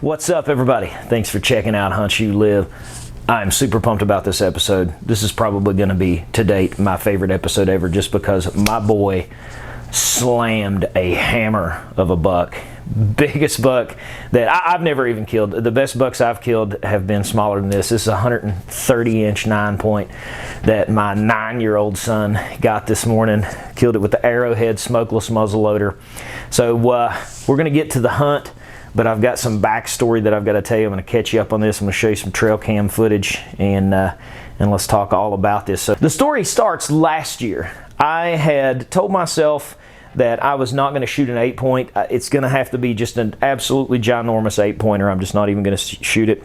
What's up, everybody? Thanks for checking out Hunt You Live. I'm super pumped about this episode. This is probably going to be, to date, my favorite episode ever, just because my boy slammed a hammer of a buck. Biggest buck that I've never even killed. The best bucks I've killed have been smaller than this. This is a 130-inch 9-point that my 9-year-old son got this morning. Killed it with the Arrowhead Smokeless Muzzleloader. So we're going to get to the hunt, but I've got some backstory that I've got to tell you. I'm going to catch you up on this. I'm going to show you some trail cam footage, and let's talk all about this. So the story starts last year. I had told myself that I was not going to shoot an 8-point. It's going to have to be just an absolutely ginormous 8-pointer. I'm just not even going to shoot it.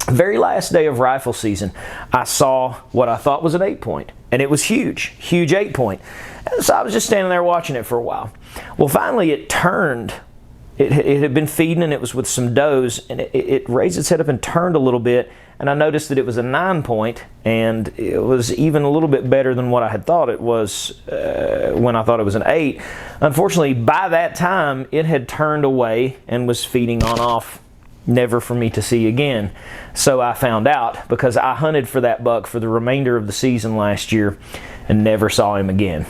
Very last day of rifle season, I saw what I thought was an 8-point, and it was huge 8-point. So I was just standing there watching it for a while. Well, finally it turned. It had been feeding, and it was with some does, and it raised its head up and turned a little bit, and I noticed that it was a 9-point, and it was even a little bit better than what I had thought it was when I thought it was an 8. Unfortunately, by that time, it had turned away and was feeding on off, never for me to see again. So I found out, because I hunted for that buck for the remainder of the season last year and never saw him again.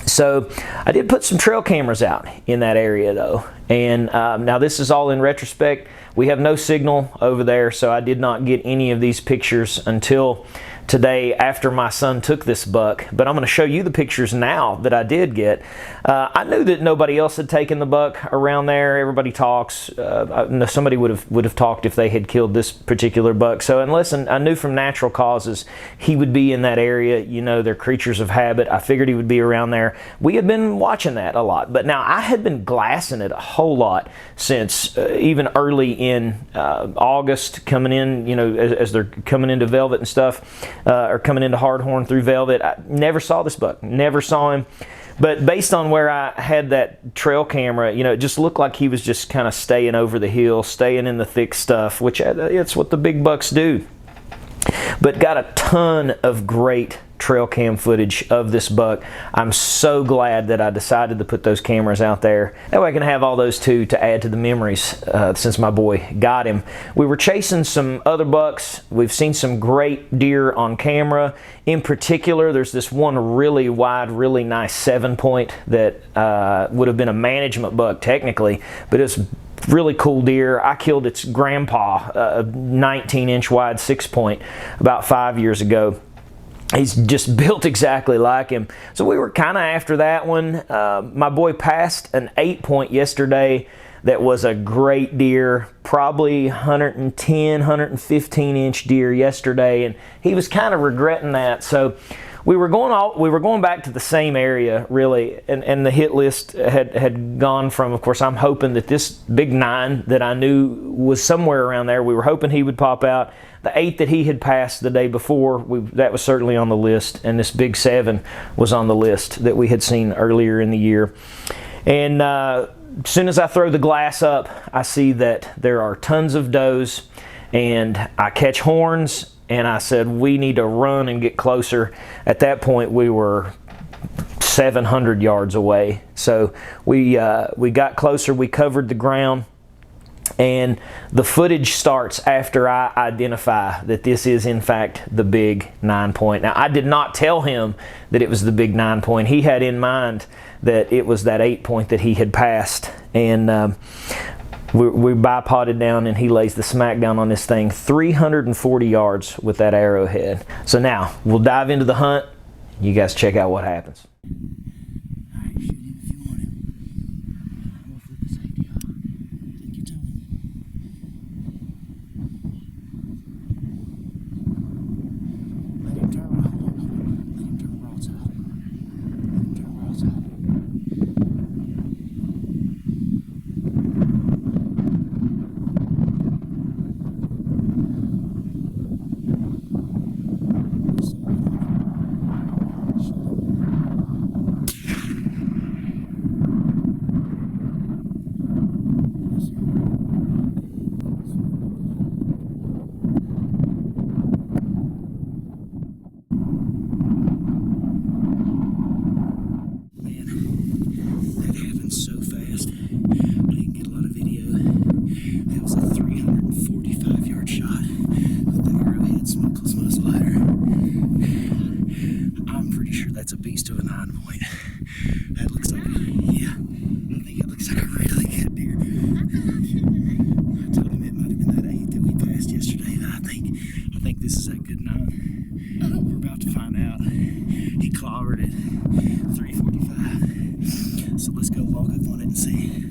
So I did put some trail cameras out in that area, though, and now this is all in retrospect. We have no signal over there, so I did not get any of these pictures until today after my son took this buck. But I'm going to show you the pictures now that I did get. I knew that nobody else had taken the buck around there. Everybody talks. Somebody would have talked if they had killed this particular buck. So unless I knew from natural causes he would be in that area, you know, they're creatures of habit. I figured he would be around there. We had been watching that a lot, but now I had been glassing it a whole lot since even early in August, coming in, you know, as they're coming into velvet and stuff. Or coming into hardhorn through velvet. I never saw this buck, never saw him. But based on where I had that trail camera, you know, it just looked like he was just kind of staying over the hill, staying in the thick stuff, which it's what the big bucks do. But got a ton of great trail cam footage of this buck. I'm so glad that I decided to put those cameras out there. That way I can have all those too to add to the memories since my boy got him. We were chasing some other bucks. We've seen some great deer on camera. In particular, there's this one really wide, really nice 7-point that would have been a management buck technically, but it's really cool deer. I killed its grandpa, a 19-inch wide 6-point, about 5 years ago. He's just built exactly like him. So we were kind of after that one. My boy passed an 8-point yesterday that was a great deer, probably 110, 115-inch deer yesterday, and he was kind of regretting that. So we were going back to the same area, really, and the hit list had gone from, of course, I'm hoping that this big 9 that I knew was somewhere around there, we were hoping he would pop out. The 8 that he had passed the day before, that was certainly on the list, and this big 7 was on the list that we had seen earlier in the year. And as soon as I throw the glass up, I see that there are tons of does, and I catch horns, and I said, we need to run and get closer. At that point, we were 700 yards away. So we got closer, we covered the ground, and the footage starts after I identify that this is in fact the big 9-point. Now, I did not tell him that it was the big 9-point. He had in mind that it was that 8-point that he had passed, and we bipoded down, and he lays the smack down on this thing, 340 yards with that arrowhead. So now we'll dive into the hunt. You guys check out what happens. That looks like, yeah, I think it looks like a really good deer. I told him it might have been that 8 that we passed yesterday, and I think this is that good 9. We're about to find out. He clobbered at 3:45, so let's go walk up on it and see.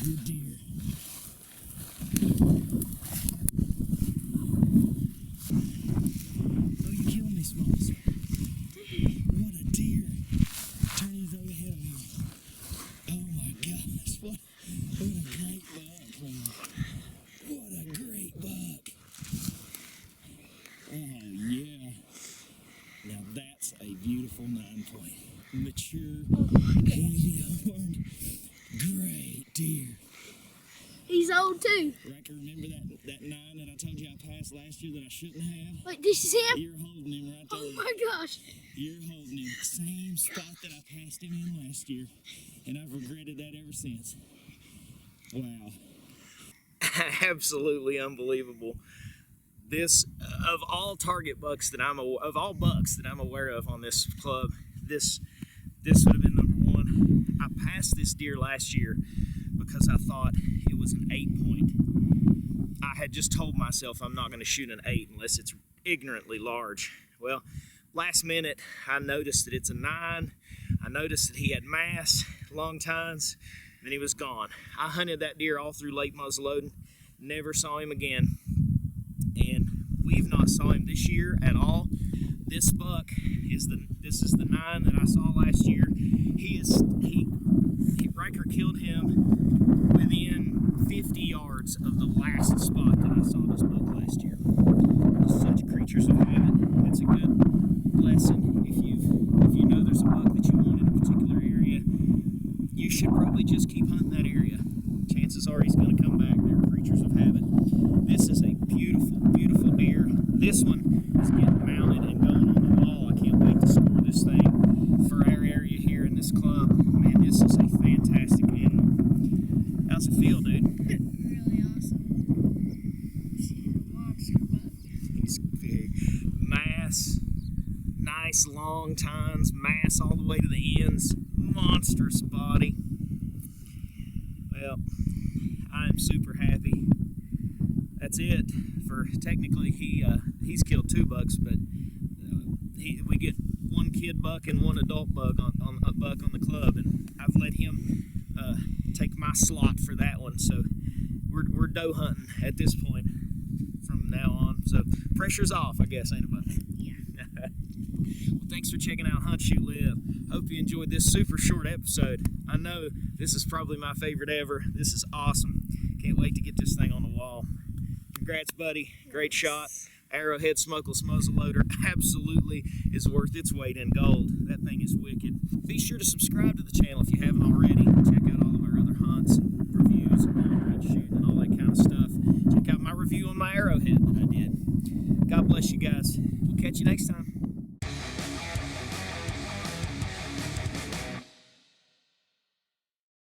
Good deer. Oh, you're killing me, Smalls. What a deer. Turn his over head on here. Oh my gosh. What a great buck, man. What a great buck. Oh yeah. Now that's a beautiful 9-point. Mature, heavy horned. Great deer. He's old too. Riker, remember that 9 that I told you I passed last year that I shouldn't have? Wait, this is him? You're holding him right there. Oh my gosh. You're holding him. Same spot that I passed him in last year. And I've regretted that ever since. Wow. Absolutely unbelievable. This, of all target bucks that of all bucks that I'm aware of on this club, this would have been number 1. I passed this deer last year because I thought it was an 8-point. I had just told myself I'm not going to shoot an 8 unless it's ignorantly large. Well, last minute I noticed that it's a 9. I noticed that he had mass, long tines, then he was gone. I hunted that deer all through late muzzleloading, never saw him again, and we've not saw him this year at all. This buck is this is the 9 that I saw last year. Riker killed him within 50 yards of the last spot that I saw this buck last year. Such creatures of habit. It's a good lesson. If you know there's a buck that you want in a particular area, you should probably just keep hunting that area. Chances are he's going to come back. They're creatures of habit. This is a beautiful, beautiful deer. This one is getting mounted and going on the wall. I can't wait to score this thing for our area here in this club. Man, this is a fantastic animal. How's it feel, dude? Really awesome. Monster buck. He's big. Mass, nice long tines, mass all the way to the ends, monstrous body. Well, I'm super happy. That's it. For technically, he's killed 2 bucks, but we get 1 kid buck and 1 adult buck on a buck on the club, and I've let him take my slot for that one. So we're doe hunting at this point from now on. So pressure's off, I guess, ain't it, buddy? Yeah. Well, thanks for checking out Hunt, Shoot, Live. Hope you enjoyed this super short episode. I know this is probably my favorite ever. This is awesome. Can't wait to get this thing on the wall. Congrats, buddy. Great shot. Arrowhead Smokeless Muzzleloader absolutely is worth its weight in gold. That thing is wicked. Be sure to subscribe to the channel if you haven't already. Check out all of our other hunts and reviews and long-range shooting and all that kind of stuff. Check out my review on my Arrowhead that I did. God bless you guys. We'll catch you next time.